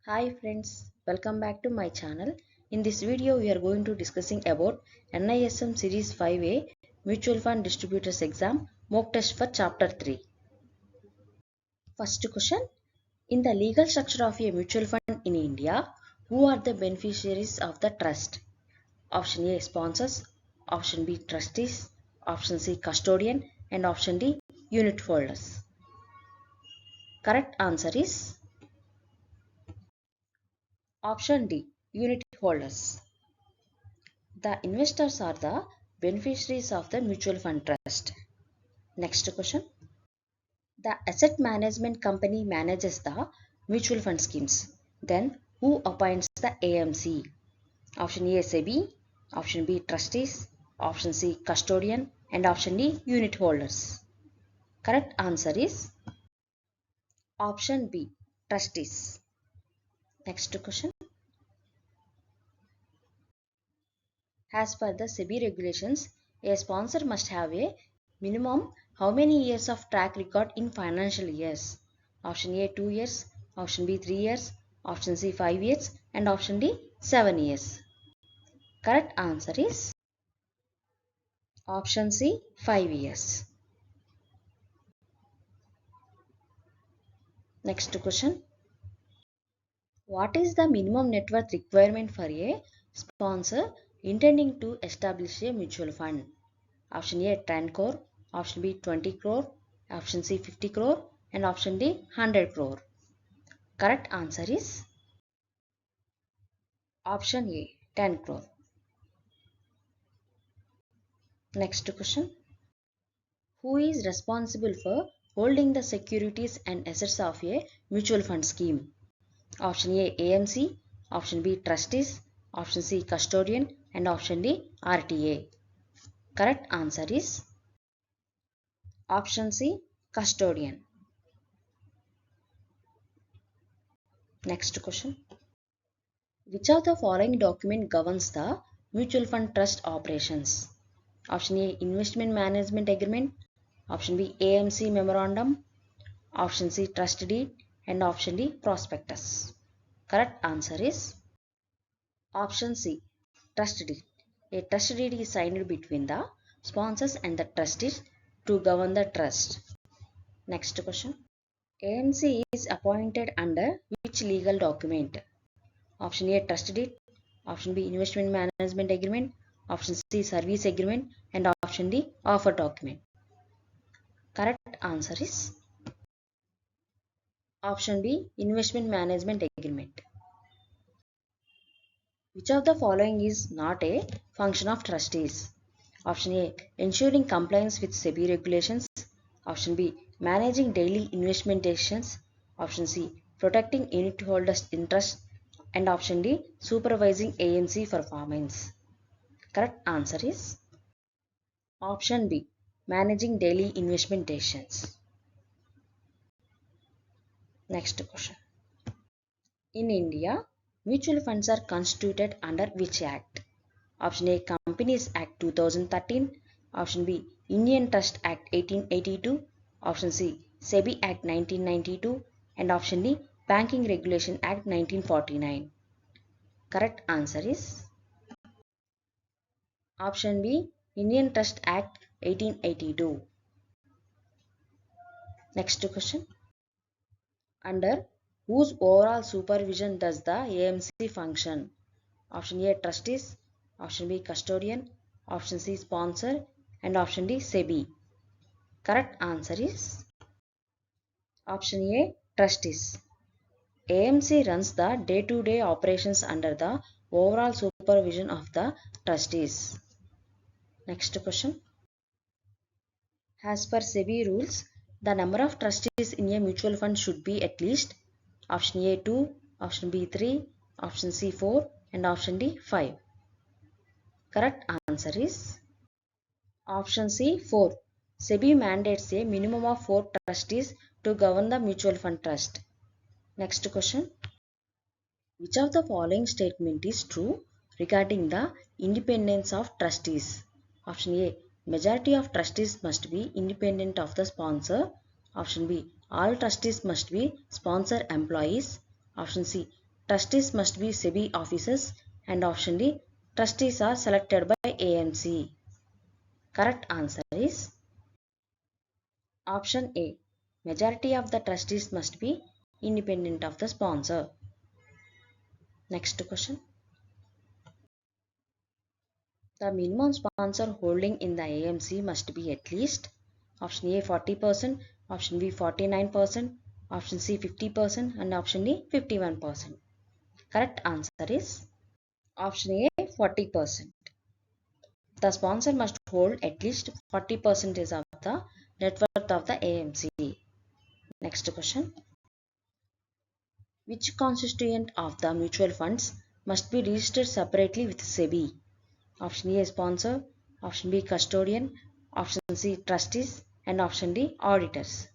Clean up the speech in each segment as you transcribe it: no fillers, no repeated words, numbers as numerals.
Hi friends, welcome back to my channel. In this video we are going to discussing about NISM Series 5A Mutual Fund Distributors Exam mock test for chapter 3. First question, in the legal structure of a mutual fund in India, who are the beneficiaries of the trust? Option A sponsors, option B trustees, option C custodian and option D unit holders. Correct answer is option D unit holders. The investors are the beneficiaries of the mutual fund trust. Next question. The asset management company manages the mutual fund schemes. Then who appoints the AMC? Option A SEBI, option B trustees, option C custodian and option D unit holders. Correct answer is option B trustees. Next question. As per the SEBI regulations, a sponsor must have a minimum how many years of track record in financial years? Option A 2 years, option B 3 years, option C 5 years and option D 7 years. Correct answer is option C 5 years. Next question. What is the minimum net worth requirement for a sponsor intending to establish a mutual fund? Option A 10 crore, option B 20 crore, option C 50 crore and option D 100 crore. Correct answer is option A 10 crore. Next question. Who is responsible for holding the securities and assets of a mutual fund scheme? Option A AMC, option B trustees, option C custodian and option D RTA. Correct answer is option C custodian. Next question. Which of the following document governs the mutual fund trust operations? Option A investment management agreement, option B AMC memorandum, option C trust deed and option D prospectus. Correct answer is option C trust deed. A trust deed is signed between the sponsors and the trustees to govern the trust. Next question. AMC is appointed under which legal document? Option A trust deed, option B investment management agreement, option C service agreement and option D offer document. Correct answer is option B investment management agreement. Which of the following is not a function of trustees? Option A ensuring compliance with SEBI regulations, option B managing daily investment decisions, option C protecting unit holders' interests and option D supervising AMC performance. Correct answer is option B managing daily investment decisions. Next question. In India, mutual funds are constituted under which act? Option A Companies Act 2013, option B Indian Trust Act 1882, option C SEBI Act 1992 and option D Banking Regulation Act 1949. Correct answer is option B Indian Trust Act 1882. Next question. Under whose overall supervision does the AMC function? Option A trustees, option B custodian, option C sponsor and option D SEBI. Correct answer is option A trustees. AMC runs the day-to-day operations under the overall supervision of the trustees. Next question. As per SEBI rules, the number of trustees in a mutual fund should be at least option A 2, option B 3, option C 4 and option D 5. Correct answer is option C 4. SEBI mandates a minimum of 4 trustees to govern the mutual fund trust. Next question. Which of the following statement is true regarding the independence of trustees? Option A. Majority of trustees must be independent of the sponsor. Option B. All trustees must be sponsor employees. Option C. trustees must be SEBI officers, and option D, trustees are selected by AMC. Correct answer is option A. Majority of the trustees must be independent of the sponsor. Next question. The minimum sponsor holding in the AMC must be at least option A 40%, option B 49%, option C 50%, and option D 51%. Correct answer is option A 40%. The sponsor must hold at least 40% of the net worth of the AMC. Next question. Which constituent of the mutual funds must be registered separately with SEBI? Option A sponsor, option B custodian, option C trustees, and option D auditors.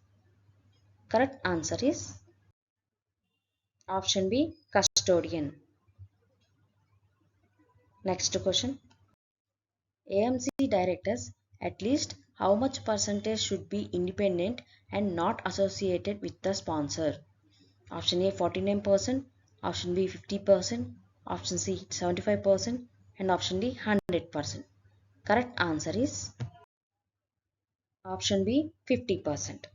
Correct answer is option B custodian. Next question. AMC directors, at least how much percentage should be independent and not associated with the sponsor? Option A 49%, option B 50%, option C 75%, and option D 100%. Correct answer is option B 50%.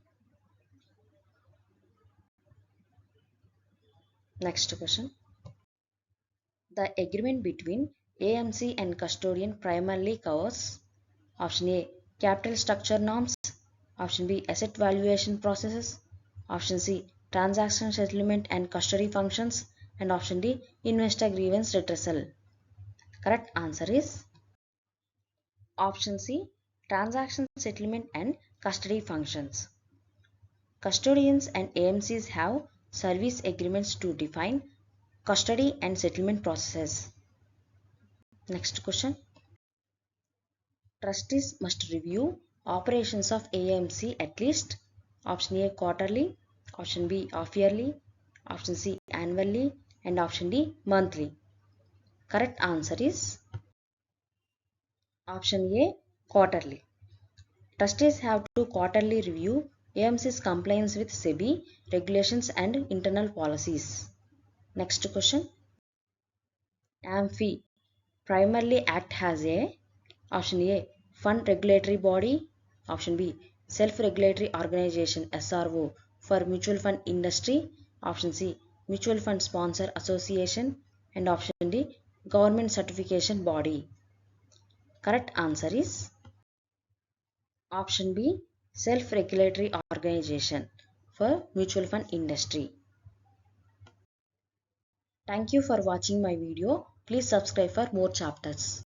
Next question. The agreement between AMC and custodian primarily covers option A capital structure norms, option B asset valuation processes, option C transaction settlement and custody functions, and option D investor grievance redressal. Correct answer is option C transaction settlement and custody functions. Custodians and AMCs have service agreements to define custody and settlement processes. Next question. Trustees must review operations of AMC at least option A quarterly, option B half yearly, option C annually, and option D monthly. Correct answer is option A quarterly. Trustees have to quarterly review AMC's compliance with SEBI regulations and internal policies. Next question. AMFI primarily act as a option A fund regulatory body, option B self-regulatory organization SRO for mutual fund industry, option C mutual fund sponsor association, and option D government certification body. Correct answer is option B self-regulatory organization for mutual fund industry. Thank you for watching my video. Please subscribe for more chapters.